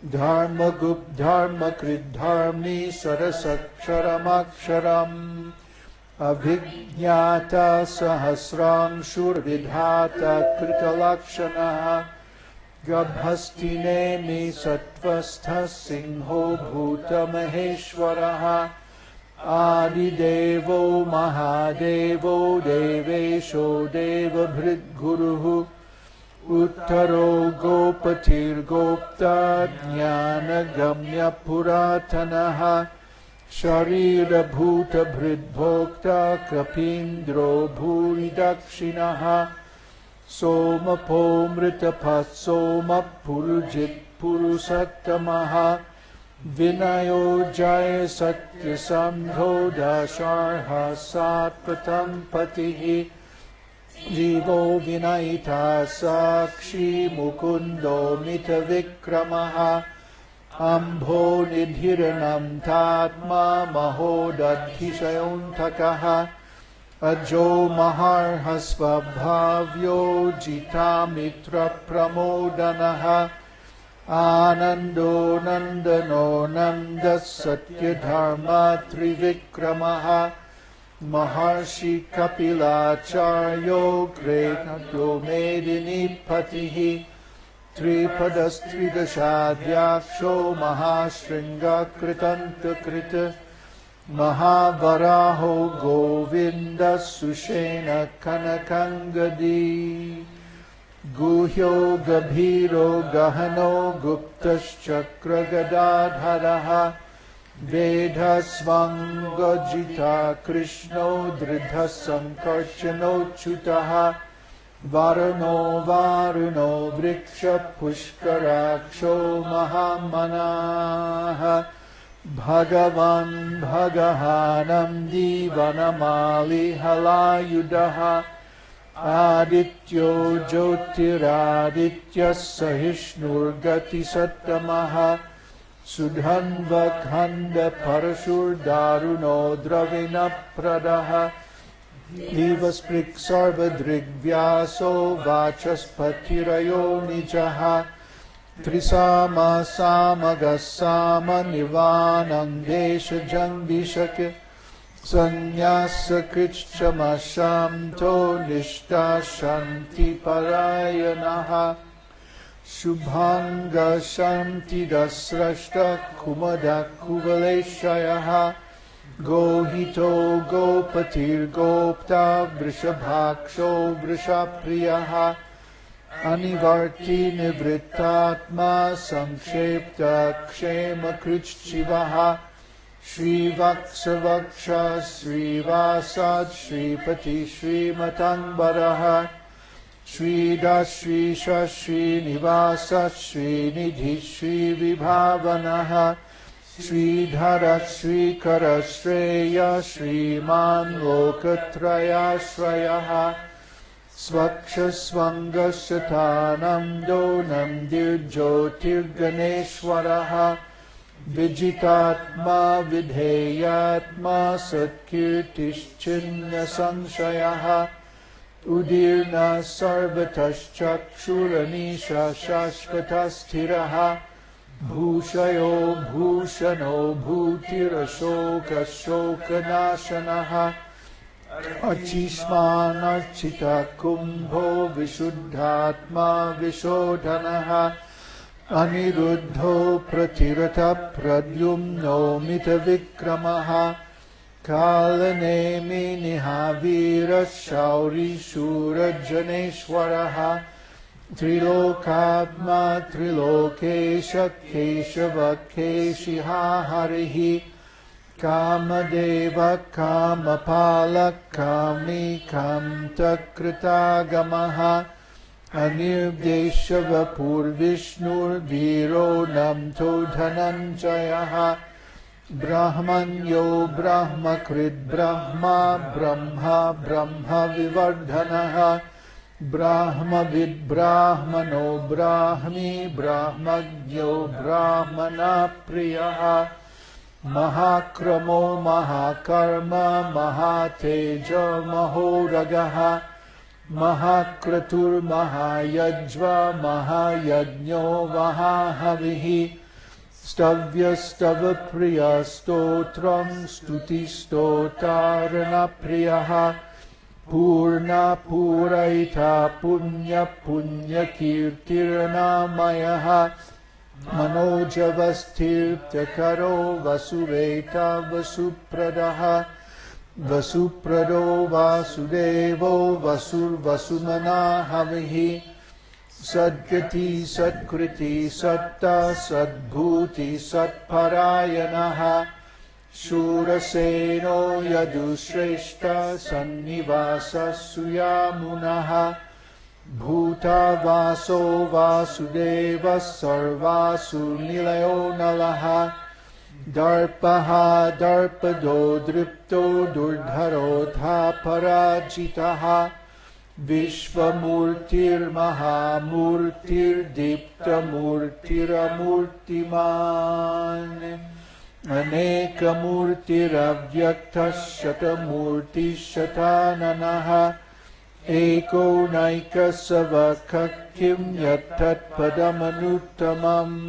धर्मगुप्त धर्मकृत धर्मी सरसक्षरमक्षरम् अभिज्ञाता सहस्रांशुर्विधाता कृतलक्षणः गभस्तिनेमि सत्त्वस्थः सिंहो भूतमहेश्वरः आदिदेवो महादेवो देवेशो देवभृद्गुरुः उत्तरो गोपतिर्गोप्ता ज्ञानगम्यपुरातनः शरीरभूतभृद्भोक्ता कपीन्द्रो भूरि दक्षिणः सोमपो मृतपः सोमपुरुजित्पुरुषोत्तमः विनयो जय सत्यसन्धो दाशार्हः सात्वतं पतिः जीवो विनयिता साक्षी मुकुन्दो मितविक्रमः अम्भो निधिरनन्तात्मा महोदधिशयोऽन्तकः अजो महार्हस्वभाव्यो जितामित्रप्रमोदनः आनन्दो नन्दनो नन्दः सत्यधर्मा त्रिविक्रमः महर्षि कपिलाचार्यो ग्रेतो मेदिनीपतिः त्रिपदस्त्रिदशाद्याक्षो महाशृङ्गकृतन्तकृत महावराहो गोविन्दः सुषेण कनकङ्गदी गुह्यो गभीरो गहनो गुप्तश्चक्रगदाधरः वेदस्वङ्गजिता कृष्णो दृढः सङ्कर्षणोच्युतः वारुणो वारुणो वृक्षपुष्कराक्षो महामनाः भगवान् भगवानन्दी वनमालिहलायुधः आदित्यो ज्योतिरादित्यः सहिष्णुर्गतिसत्तमः सुधन्वखण्डपरशुर्दारुणो द्रविणप्रदः दिवस्पृक् सर्वदृग्व्यासो वाचस्पतिरयो निजः त्रिसामा सामगः सामनिवानन्देशजङ्गिषक् संन्यासकृच्छमशान्तो निष्ठा शान्तिपरायणः शुभाङ्गशान्तिदस्रष्टः कुमदः कुवलेशयः गोहितो गोपतिर्गोप्ता वृषभाक्षो वृषप्रियः अनिवर्ति निवृत्तात्मा संक्षेप्तक्षेमकृच्छिवः श्रीवत्सवक्ष श्रीवासात् श्रीपति श्रीमताम्बरः श्रीदाश्रीश श्रीनिवास श्रीनिधि श्रीविभावनः श्रीधर श्रीकर श्रेय श्रीमान् लोकत्रयाश्रयः स्वक्षस्वङ्गशतानन्दो नन्दिर्ज्योतिर्गणेश्वरः विजितात्मा विधेयात्मा सत्कीर्तिश्चिन्नसंशयः उदीर्ण सर्वतश्चक्षुरनीशा शाश्वतस्थिरः भूषयो भूषणो भूतिरशोकशोकनाशनः अर्चिष्मानर्चितः कुम्भो विशुद्धात्मा विशोधनः अनिरुद्धो प्रतिरतः प्रद्युम्नो मितविक्रमः कालनेमि निहावीरः शौरी शूरजनेश्वरः त्रिलोकात्मा त्रिलोकेश केशव केशिहा हरिः कामदेव कामपालः कामिकान्तकृतागमः अनिर्देशवपुर्विष्णुर्वीरो नमतो धनञ्जयः ब्रह्मण्यो ब्रह्मकृद् ब्रह्मा ब्रह्मा ब्रह्मविवर्धनः ब्राह्मविद् ब्राह्मणो ब्राह्मी ब्राह्मज्ञो ब्राह्मणप्रियः महाक्रमो महाकर्म महातेजो महोरगः महाक्रतुर्महायज्वा महायज्ञो महाहविः स्तव्यस्तव प्रिय स्तोत्रं स्तुतिस्तोतारण प्रियः पूर्णा पूरयिता पुण्य पुण्यकीर्तिर्नामयः मनोजवस्थित्यकरो वसुरेता वसुप्रदः वसुप्रदो वासुदेवो वसुर्वसुमना हविः सद्गति सत्कृति सत्ता सद्भूति सत्परायणः शूरसेनो यदुश्रेष्ठ सन्निवासः सुयामुनः भूतावासो वासुदेवः सर्वासु निलयो नलः दर्पः दर्पदो दृप्तो दुर्धरोधा पराजितः विश्वमूर्तिर्महामूर्तिर्दीप्तमूर्तिरमूर्तिमान् अनेकमूर्तिरव्यक्तः शतमूर्तिशताननः एको नैकसवखः किं यत्तत्पदमनुत्तमम्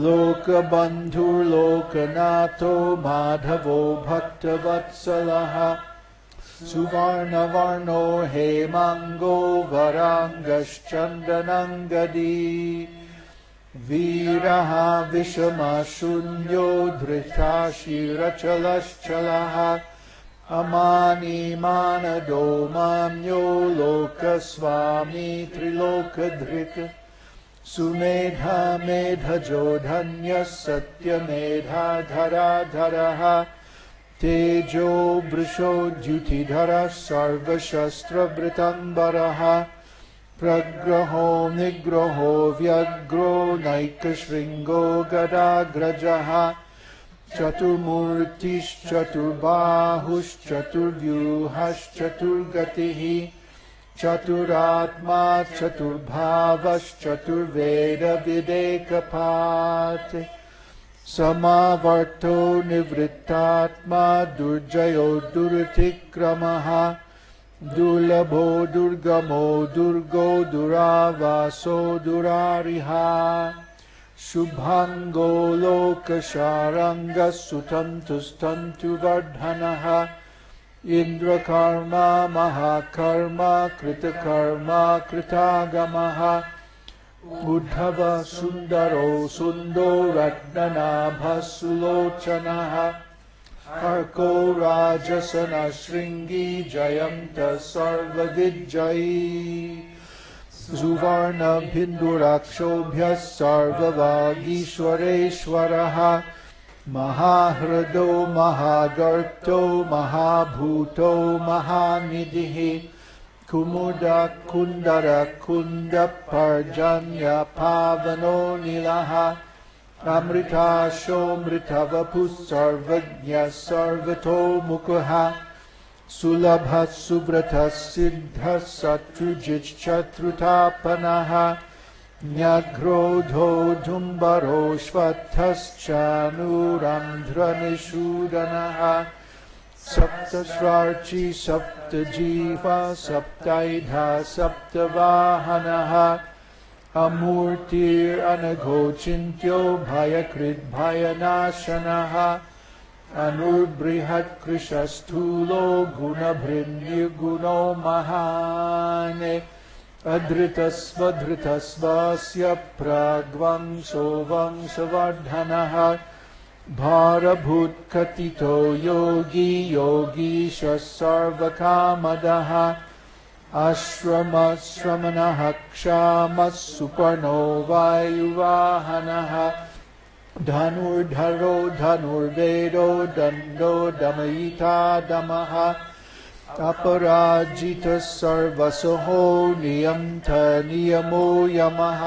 लोकबन्धुर्लोकनाथो माधवो भक्तवत्सलः सुवर्णवर्णो हेमाङ्गो वराङ्गश्चन्दनङ्गदी वीरः विषमशून्यो धृताशिरचलश्चलः अमानिमानदो मान्यो लोकस्वामी त्रिलोकधृक् सुमेधा मेधजो धन्यः सत्यमेधाधराधरः तेजो वृषो द्युतिधरः सर्वशस्त्रवृतम्बरः प्रग्रहो निग्रहो व्यग्रो नैकशृङ्गो गदाग्रजः चतुर्मूर्तिश्चतुर्बाहुश्चतुर्व्यूहश्चतुर्गतिः चतुरात्मा चतुर्भावश्चतुर्वेदविदेकपात् समावर्तो निवृत्तात्मा दुर्जयो दुरतिक्रमः दुर्लभो दुर्गमो दुर्गो दुरावासो दुरारिहा शुभाङ्गो लोकशारङ्गः सुतन्तुस्तन्तु वर्धनः इन्द्रकर्मा महाकर्मा कृतकर्मा कृतागमः उद्धव सुन्दरो सुन्दो रत्ननाभः सुलोचनः अर्को राजसन शृङ्गी जयन्तः सर्वविजयी सुवर्णबिन्दुराक्षोभ्यः सर्ववागीश्वरेश्वरः महाहृदो महागर्तो महाभूतो महानिधिः कुमुदकुन्दरकुन्दपर्जन्यपावनो नीलः अमृताशोऽमृतवपुः सर्वज्ञः सर्वतोमुखः सुलभः सुव्रतः सिद्धः शत्रुजिच्छत्रुतापनः न्यग्रोधो धुम्बरोऽश्वत्थश्चाणूरन्ध्रनिषूदनः सप्तस्रार्ची सप्तजीवा सप्तैधा सप्तवाहनः अमूर्तिरनघोचिन्त्यो भयकृद्भयनाशनः अनुर्बृहत्कृशस्थूलो गुणभृन्निर्गुणो महान् अधृतस्वधृतस्वस्य प्राग्वंशो वंशवर्धनः भारभूत्कथितो योगी योगीशः सर्वकामदः आश्रमश्रमणः क्षामः सुपर्णो वायुवाहनः धनुर्धरो धनुर्वेदो दण्डो दमयिता दमः अपराजितः सर्वसहो नियमो यमः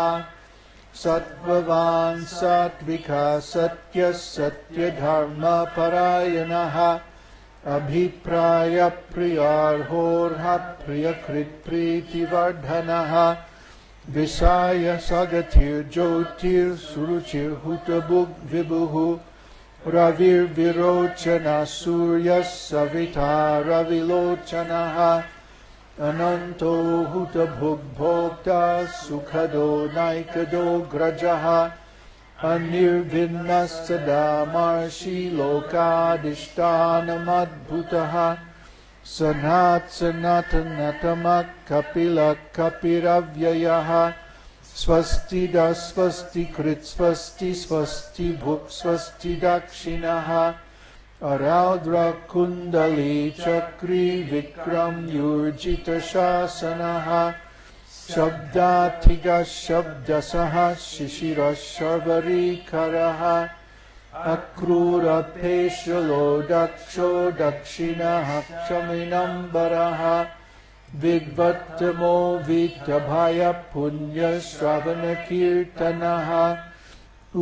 सत्त्ववान् सात्विका सत्यः सत्यधर्मपरायणः अभिप्रायप्रियार्होर्हः प्रियकृत्प्रीतिवर्धनः विषाय सगतिर्ज्योतिर्सुरुचिर्हुतभुग्विभुः रविर्विरोचनः सूर्यः सविता रविलोचनः अनन्तो हुतभुग्भोक्ता सुखदो नैकदो ग्रजः अनिर्भिन्नः सदा महर्षि लोकाधिष्ठानमद्भुतः सनातनतमः कपिलः कपिरव्ययः स्वस्तिदा स्वस्ति कृत् स्वस्ति स्वस्ति भुक् स्वस्ति दक्षिणः अराद्र कुंडली चक्री विक्रम यूर्जित शासनः शब्दाधिगः शब्दसः शिशिरः शर्वरीकरः अक्रूरभेषलो दक्षो दक्षिणः क्षमिनम्बरः विद्वत्तमो विद्भय पुण्यश्रवणकीर्तनः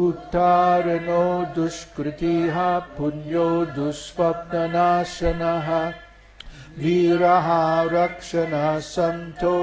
उत्तारणो दुष्कृतिः पुण्यो दुष्स्वप्ननाशनः वीरः रक्षणः सन्तो